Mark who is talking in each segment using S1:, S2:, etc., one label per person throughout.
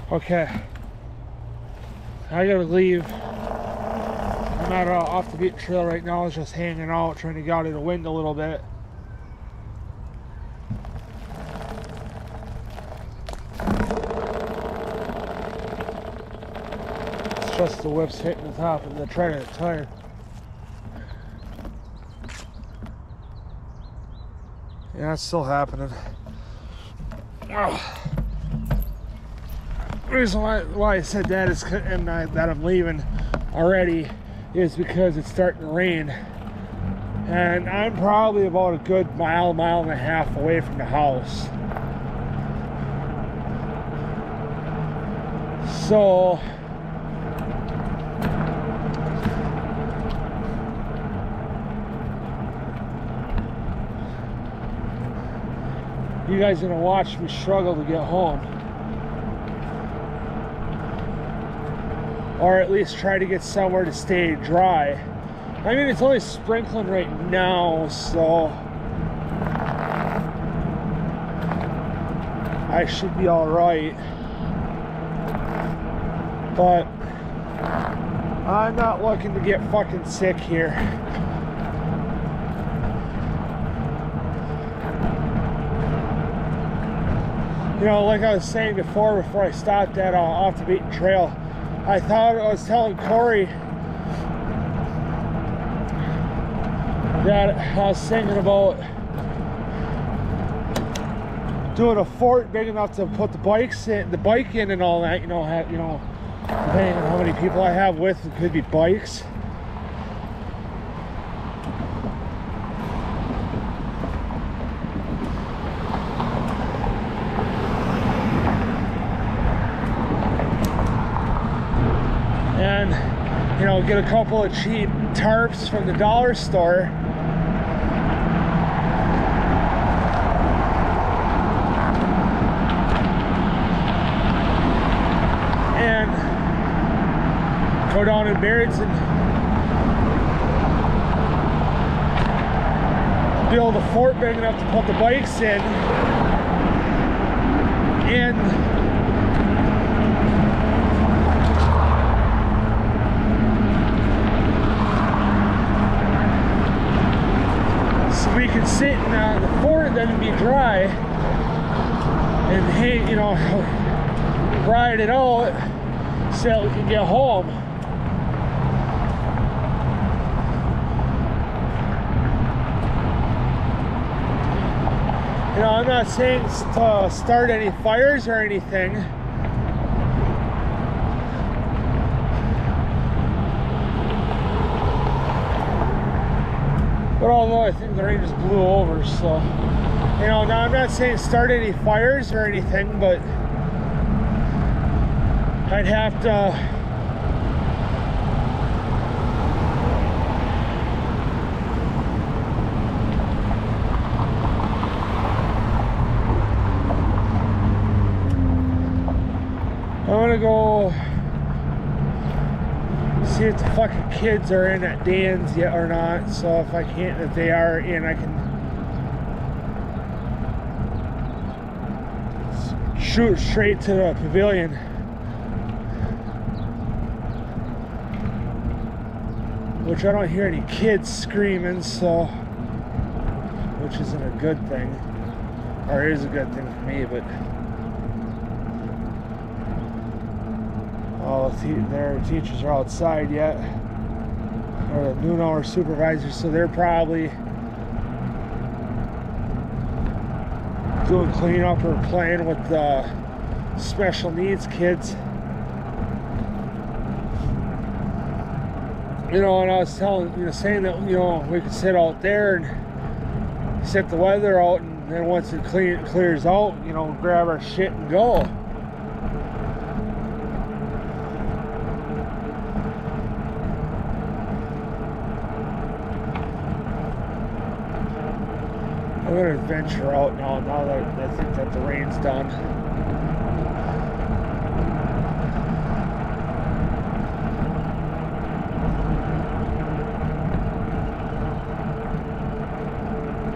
S1: Okay, I gotta leave. I'm at off the beat trail right now. I was just hanging out, trying to get out of the wind a little bit. It's just the whips hitting the top of the tread of the tire. Yeah, it's still happening. Oh. The reason why I said that is that I'm leaving already is because it's starting to rain, and I'm probably about a good mile and a half away from the house. So you guys are gonna watch me struggle to get home, or at least try to get somewhere to stay dry. I mean, it's only sprinkling right now, so I should be all right. But I'm not looking to get fucking sick here. You know, like I was saying before I stopped at Off the Beaten Trail, I was telling Corey that I was thinking about doing a fort big enough to put the bike in and all that. You know, depending on how many people I have with, it could be bikes. And, you know, get a couple of cheap tarps from the dollar store. And go down in Baird's and build a fort big enough to put the bikes in. And we can sit in the fort then and be dry, and hey, you know, ride it out so that we can get home. You know, I'm not saying to start any fires or anything, but although I think the rain just blew over, so, you know, now I'm not saying start any fires or anything, but I'd have to I'm gonna go see if the fucking kids are in at Dan's yet or not. So if they are in, I can shoot straight to the pavilion. Which I don't hear any kids screaming, so, which isn't a good thing, or is a good thing for me, but all their teachers are outside yet, or the noon hour supervisors, so they're probably doing cleanup or playing with the special needs kids. You know, and I was saying that, you know, we could sit out there and set the weather out, and then once it clears out, you know, grab our shit and go. I'm gonna venture out now that I think that the rain's done.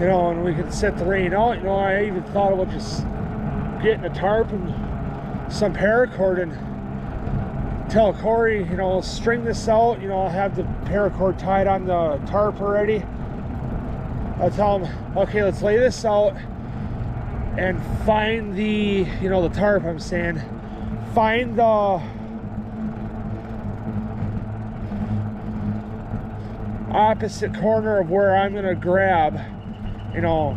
S1: You know, and we can set the rain out. You know, I even thought about just getting a tarp and some paracord and tell Corey, you know, string this out. You know, I'll have the paracord tied on the tarp already. I'll tell him, okay, let's lay this out and find the, you know, the tarp, I'm saying, find the opposite corner of where I'm gonna grab, you know,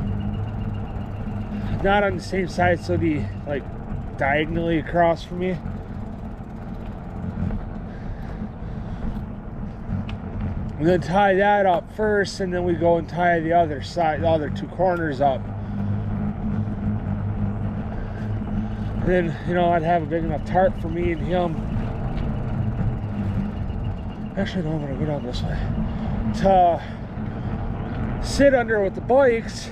S1: not on the same side, so it'll be like diagonally across from me. And then tie that up first, and then we go and tie the other side, the other two corners up. And then, you know, I'd have a big enough tarp for me and him. Actually, no, I'm gonna go down this way. To sit under with the bikes.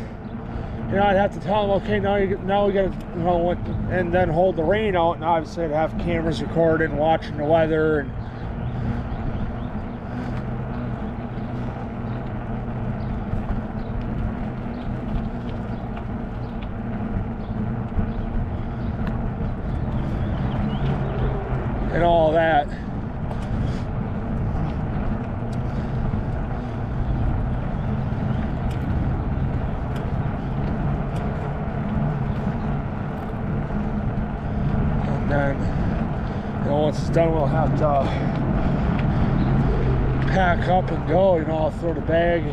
S1: You know, I'd have to tell them, okay, now we gotta, you know, and then hold the rain out, and obviously I'd have cameras recording, watching the weather, and all that. And then, you know, once it's done, we'll have to pack up and go. You know, I'll throw the bag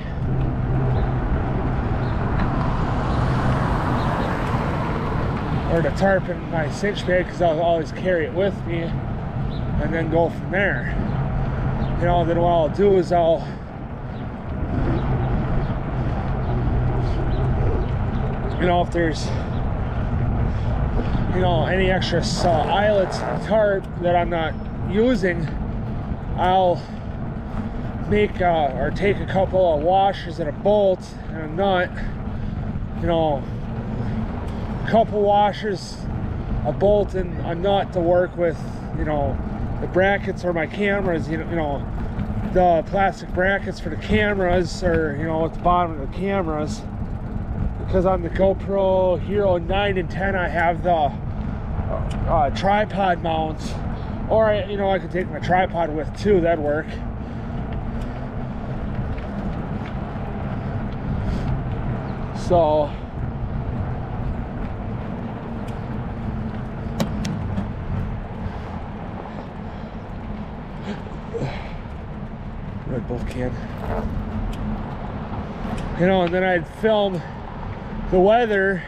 S1: or the tarp in my cinch bag, because I'll always carry it with me, and then go from there. You know, then what I'll do is I'll, you know, if there's, you know, any extra eyelets in the tarp that I'm not using, I'll make or take a couple of washers and a bolt and a nut, you know, a couple washers, a bolt, and a nut to work with, you know, the brackets or my cameras, you know, the plastic brackets for the cameras, or, you know, at the bottom of the cameras, because on the GoPro Hero 9 and 10 I have the tripod mounts, or, you know, I could take my tripod with too, that'd work. So Red Bull can. You know, and then I'd film the weather.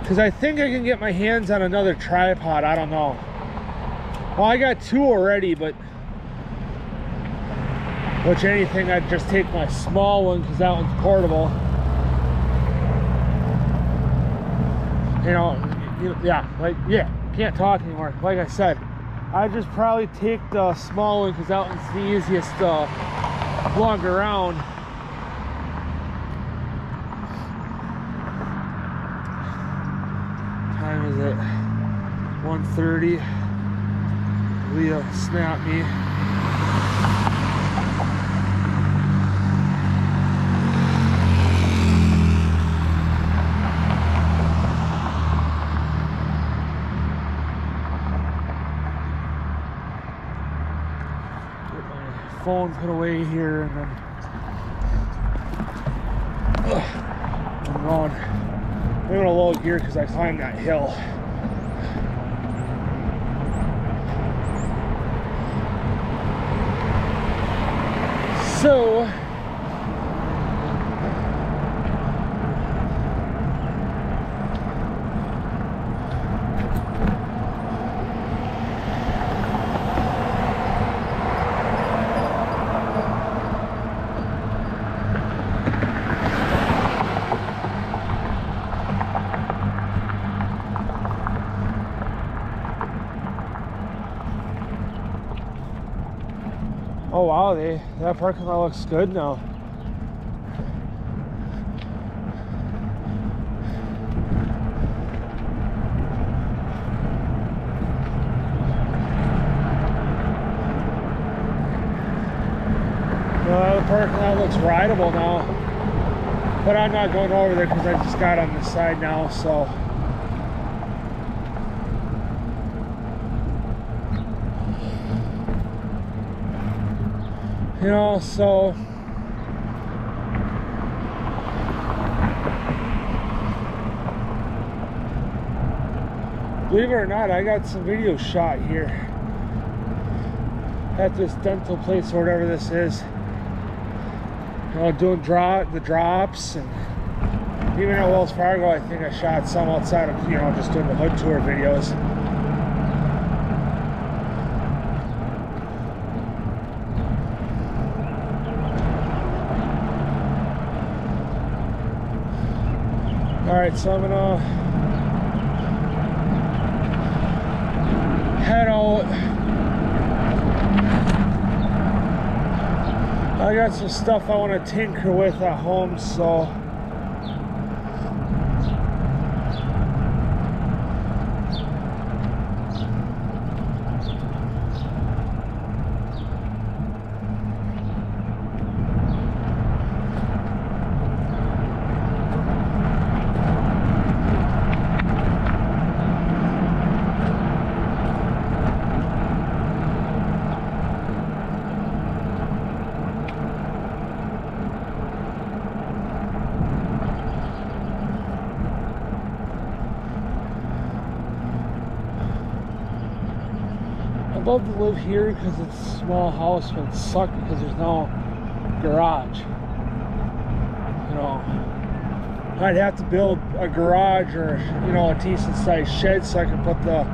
S1: Because I think I can get my hands on another tripod, I don't know. Well, I got two already, but which anything, I'd just take my small one because that one's portable. You know, yeah, like, yeah, can't talk anymore. Like I said, I'd just probably take the small one because that one's the easiest to lug around. Time is it? 1:30. Leah snapped me. Phone put away here, and then I'm going. I'm in a low gear because I climbed that hill. So oh wow, that parking lot looks good now. The parking lot looks rideable now. But I'm not going over there because I just got on this side now, so. You know, so. Believe it or not, I got some video shot here at this dental place or whatever this is. You know, doing the drops, and even at Wells Fargo, I think I shot some outside of, you know, just doing the hood tour videos. All right, so I'm gonna head out. I got some stuff I want to tinker with at home, so I'd love to live here because it's a small house, but it sucks because there's no garage. You know, I'd have to build a garage or, you know, a decent sized shed so I can put the